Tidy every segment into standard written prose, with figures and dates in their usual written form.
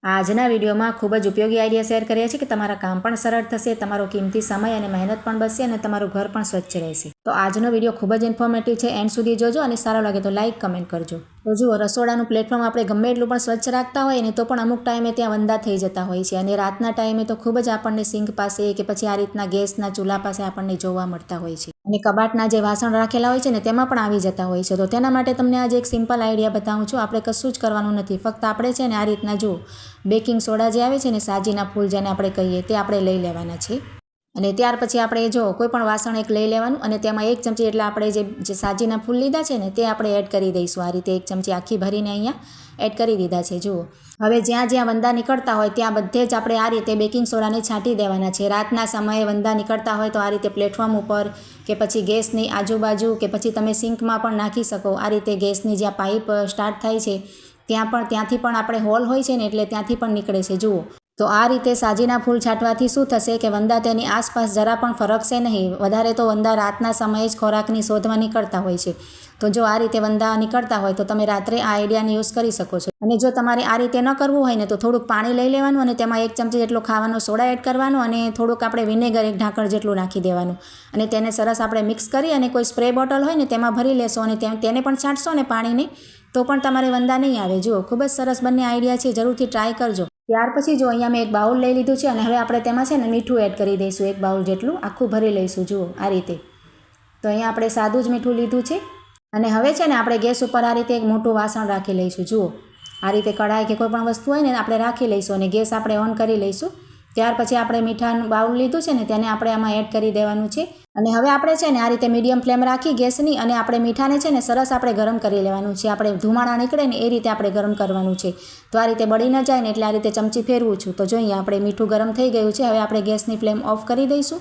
આજના વિડીયોમાં ખૂબ જ ઉપયોગી આઈડિયા શેર કરીએ છીએ કે તમારા કામ પણ સરળ થશે, તમારો કિંમતી સમય અને મહેનત પણ બચશે અને તમારું ઘર પણ સ્વચ્છ રહેશે. તો આજનો વિડીયો ખૂબ જ ઇન્ફોર્મેટિવ છે. એન્ડ સુધી જોજો અને સારો લાગે તો લાઇક કમેન્ટ કરજો. તો જુઓ, રસોડાનું પ્લેટફોર્મ આપણે ગમે એટલું પણ સ્વચ્છ રાખતા હોય ને તો પણ અમુક ટાઈમે ત્યાં વંદા થઈ જતા હોય છે અને રાતના ટાઈમે તો ખૂબ જ આપણને સિંક પાસે કે પછી આ રીતના ગેસના ચૂલા પાસે આપણને જોવા મળતા હોય છે અને કબાટના જે વાસણ રાખેલા હોય છે ને તેમાં પણ આવી જતા હોય છે. તો તેના માટે તમને આજે એક સિમ્પલ આઈડિયા બતાવું છું. આપણે કશું જ કરવાનું નથી, ફક્ત આપણે છે ને આ રીતના જુઓ, બેકિંગ સોડા જે આવે છે ને, સાજીના ફૂલ જેને આપણે કહીએ, તે આપણે લઈ લેવાના છે. અને ત્યાર પછી આપણે જો કોઈ પણ વાસણ એક લઈ લેવાનું અને તેમાં 1 ચમચી એટલે આપણે જે સાજીના ફૂલ લીધા છે ને તે આપણે એડ કરી દઈશું. આ રીતે 1 ચમચી આખી ભરીને અહીંયા એડ કરી દીધા છે. જુઓ, હવે જ્યાં જ્યાં વંદા નીકળતા હોય ત્યાં બધે જ આપણે આ રીતે બેકિંગ સોડાને છાંટી દેવાના છે. રાતના સમયે વંદા નીકળતા હોય તો આ રીતે પ્લેટફોર્મ ઉપર કે પછી ગેસની આજુબાજુ કે પછી તમે સિંકમાં પણ નાખી શકો. આ રીતે ગેસની જ્યાં પાઇપ સ્ટાર્ટ થાય છે ત્યાંથી પણ આપણે હોલ હોય છે ને એટલે ત્યાંથી પણ નીકળે છે. જુઓ, તો આ રીતે સાજીના ફૂલ છાંટવાથી શું થશે કે વંદા તેની આસપાસ જરા પણ ફરકશે નહીં. વધારે તો વંદા રાતના સમયે જ ખોરાકની શોધમાં નીકળતા હોય છે. તો જો આ રીતે વંદા નીકળતા હોય તો તમે રાત્રે આ આઈડિયાને યુઝ કરી શકો છો. અને જો તમારે આ રીતે ન કરવું હોય ને તો થોડુંક પાણી લઈ લેવાનું અને તેમાં 1 ચમચી જેટલો ખાવાનો સોડા એડ કરવાનો અને થોડુંક આપણે વિનેગર 1 ઢાંકણ જેટલું નાખી દેવાનું અને તેને સરસ આપણે મિક્સ કરી અને કોઈ સ્પ્રે બોટલ હોય ને તેમાં ભરી લેશો અને તેને પણ છાંટશો ને પાણીને તો પણ તમારે વંદા નહીં આવે. જુઓ, ખૂબ જ સરસ બંને આઈડિયા છે, જરૂરથી ટ્રાય કરજો. ત્યાર પછી જો અહીંયા મેં એક બાઉલ લઈ લીધું છે અને હવે આપણે તેમાં છે ને મીઠું એડ કરી દઈશું. 1 બાઉલ જેટલું આખું ભરી લઈશું. જુઓ, આ રીતે. તો અહીંયા આપણે સાદું જ મીઠું લીધું છે અને હવે છે ને આપણે ગેસ ઉપર આ રીતે એક મોટું વાસણ રાખી લઈશું. જુઓ, આ રીતે કઢાઈ કે કોઈ પણ વસ્તુ હોય ને આપણે રાખી લઈશું અને ગેસ આપણે ઓન કરી લઈશું. ત્યાર પછી આપણે મીઠાનું બાઉલ લીધું છે ને તેને આપણે આમાં એડ કરી દેવાનું છે અને હવે આપણે છે ને આ રીતે મીડિયમ ફ્લેમ રાખી ગેસની અને આપણે મીઠાને છે ને સરસ આપણે ગરમ કરી લેવાનું છે. આપણે ધુમાડા નીકળે ને એ રીતે આપણે ગરમ કરવાનું છે. તો આ રીતે બળી ન જાય ને એટલે આ રીતે ચમચી ફેરવું છું. તો જોઈએ, આપણે મીઠું ગરમ થઈ ગયું છે. હવે આપણે ગેસની ફ્લેમ ઓફ કરી દઈશું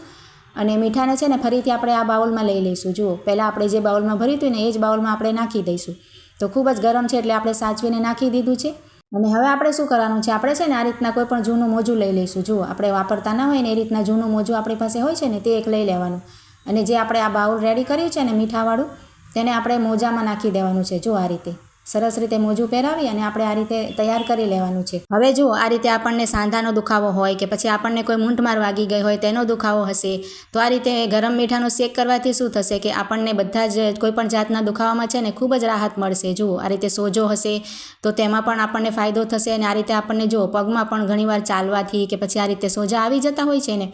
અને મીઠાને છે ને ફરીથી આપણે આ બાઉલમાં લઈ લઈશું. જુઓ, પહેલાં આપણે જે બાઉલમાં ભર્યું હતું ને એ જ બાઉલમાં આપણે નાખી દઈશું. તો ખૂબ જ ગરમ છે એટલે આપણે સાચવીને નાખી દીધું છે. અને હવે આપણે શું કરવાનું છે, આપણે છે ને આ રીતના કોઈ પણ જૂનું મોજું લઈ લઈશું. જુઓ, આપણે વાપરતા ના હોય ને એ રીતના જૂનું મોજું આપણી પાસે હોય છે ને તે એક લઈ લેવાનું અને જે આપણે આ બાઉલ રેડી કર્યું છે ને મીઠાવાળું તેને આપણે મોજામાં નાખી દેવાનું છે. જો આ રીતે સરસ રીતે મોજું પહેરાવી અને આપણે આ રીતે તૈયાર કરી લેવાનું છે. હવે જુઓ, આ રીતે આપણને સાંધાનો દુખાવો હોય કે પછી આપણને કોઈ મૂંઢમાર વાગી ગઈ હોય તેનો દુખાવો હશે તો આ રીતે ગરમ મીઠાનો શેક કરવાથી શું થશે કે આપણને બધા જ કોઈ પણ જાતના દુખાવામાં છે ને ખૂબ જ રાહત મળશે. જુઓ, આ રીતે સોજો હશે તો તેમાં પણ આપણને ફાયદો થશે અને આ રીતે આપણને જુઓ પગમાં પણ ઘણીવાર ચાલવાથી કે પછી આ રીતે સોજા આવી જતા હોય છે ને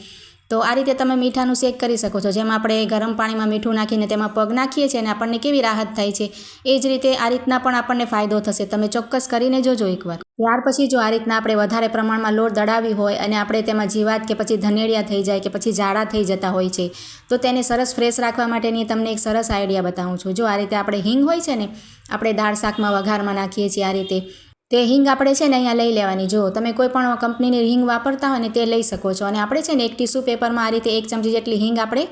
તો આ રીતે તમે મીઠાનું શેક કરી શકો છો. જેમ આપણે ગરમ પાણીમાં મીઠું નાખીને તેમાં પગ નાખીએ છીએ અને આપણને કેવી રાહત થાય છે એ જ રીતે આ રીતના પણ આપણને ફાયદો થશે. તમે ચોક્કસ કરીને જોજો એકવાર. ત્યાર પછી જો આ રીતના આપણે વધારે પ્રમાણમાં લોટ દળાવી હોય અને આપણે તેમાં જીવાત કે પછી ધનેડિયા થઈ જાય કે પછી ઝાડા થઈ જતા હોય છે તો તેને સરસ ફ્રેશ રાખવા માટેની તમને એક સરસ આઈડિયા બતાવું છું. જો આ રીતે આપણે હિંગ હોય છે ને, આપણે દાળ શાકમાં વઘારમાં નાખીએ છીએ આ રીતે, તે હિંગ આપણે છે ને અહીંયા લઈ લેવાની. જો તમે કોઈ પણ કંપનીની હિંગ વાપરતા હોય ને તે લઈ શકો છો અને આપણે છે ને એક ટીશ્યુ પેપરમાં આ રીતે 1 ચમચી જેટલી હિંગ આપણે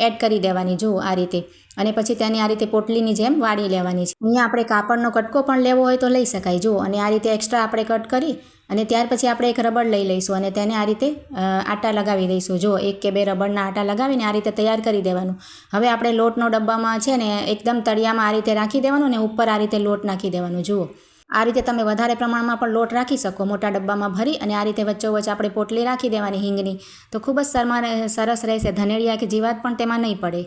એડ કરી દેવાની. જુઓ, આ રીતે અને પછી તેને આ રીતે પોટલીની જેમ વાળી લેવાની છે. અહીંયા આપણે કાપડનો કટકો પણ લેવો હોય તો લઈ શકાય. જુઓ, અને આ રીતે એક્સ્ટ્રા આપણે કટ કરી અને ત્યાર પછી આપણે એક રબડ લઈ લઈશું અને તેને આ રીતે આટા લગાવી દઈશું. જો 1 કે 2 રબડના આટા લગાવીને આ રીતે તૈયાર કરી દેવાનું. હવે આપણે લોટનો ડબ્બામાં છે ને એકદમ તળિયામાં આ રીતે રાખી દેવાનું અને ઉપર આ રીતે લોટ નાખી દેવાનું. જુઓ, આ રીતે તમે વધારે પ્રમાણમાં પણ લોટ રાખી શકો. મોટા ડબ્બામાં ભરી અને આ રીતે વચ્ચોવચ્ચ આપણે પોટલી રાખી દેવાની હિંગની, તો ખૂબ જ સરસ રહેશે. ધનેડિયા કે જીવાત પણ તેમાં નહીં પડે.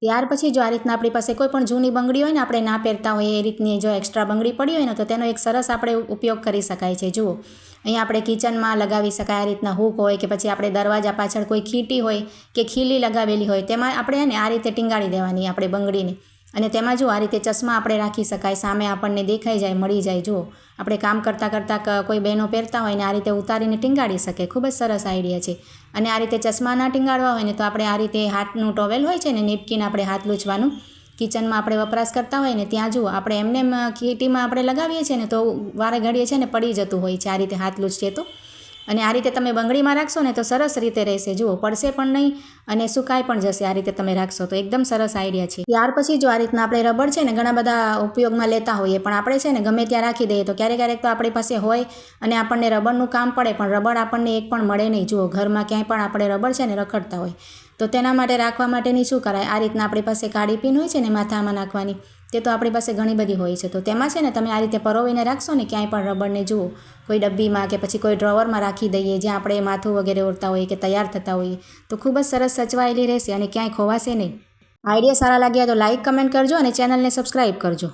ત્યાર પછી જો આ રીતના આપણી પાસે કોઈ પણ જૂની બંગડી હોય ને, આપણે ના પહેરતા હોય એ રીતની જો એક્સ્ટ્રા બંગડી પડી હોય ને તો તેનો એક સરસ આપણે ઉપયોગ કરી શકાય છે. જુઓ, અહીંયા આપણે કિચનમાં લગાવી શકાય. આ રીતના હૂક હોય કે પછી આપણે દરવાજા પાછળ કોઈ ખીટી હોય કે ખીલી લગાવેલી હોય તેમાં આપણે આ રીતે ટીંગાડી દેવાની આપણે બંગડીને અને તેમાં જો આ રીતે ચશ્મા આપણે રાખી શકાય. સામે આપણને દેખાઈ જાય, મળી જાય. જુઓ, આપણે કામ કરતાં કરતાં કોઈ બહેનો પહેરતા હોય ને આ રીતે ઉતારીને ટીંગાડી શકે. ખૂબ જ સરસ આઈડિયા છે. અને આ રીતે ચશ્મા ના ટીંગાડવા હોય ને તો આપણે આ રીતે હાથનું ટોવેલ હોય છે ને, નેપકિન આપણે હાથ લૂછવાનું કિચનમાં આપણે વપરાશ કરતા હોય ને ત્યાં જુઓ આપણે એમને ખીટીમાં આપણે લગાવીએ છીએ ને તો વારે ઘડીએ છે ને પડી જતું હોય છે આ રીતે હાથ લૂછીએ તો. અને આ રીતે તમે બંગડીમાં રાખશો ને તો સરસ રીતે રહેશે. જુઓ, પડશે પણ નહીં અને સુકાઈ પણ જશે. આ રીતે તમે રાખશો તો એકદમ સરસ આઈડિયા છે. ત્યાર પછી જો આ રીતના આપણે રબડ છે ને ઘણા બધા ઉપયોગમાં લેતા હોઈએ પણ આપણે છે ને ગમે ત્યાં રાખી દઈએ તો ક્યારેક તો આપણી પાસે હોય અને આપણને રબરનું કામ પડે પણ રબડ આપણને એક પણ મળે નહીં. જુઓ, ઘરમાં ક્યાંય પણ આપણે રબડ છે ને રખડતા હોય તો તેના માટે રાખવા માટેની શું કરાય, આ રીતના આપણી પાસે કાળી પીન હોય છે ને માથામાં નાખવાની તે તો આપણી પાસે ઘણી બધી હોય છે. તો તેમાં છે ને તમે આ રીતે પરોવીને રાખશો ને ક્યાંય પણ રબરને જુઓ કોઈ ડબ્બીમાં કે પછી કોઈ ડ્રોવરમાં રાખી દઈએ જ્યાં આપણે માથું વગેરે ઓળતા હોઈએ કે તૈયાર થતા હોઈએ તો ખૂબ જ સરસ સચવાયેલી રહેશે અને ક્યાંય ખોવાશે નહીં. આઈડિયા સારા લાગ્યા તો લાઇક કમેન્ટ કરજો અને ચેનલને સબસ્ક્રાઈબ કરજો.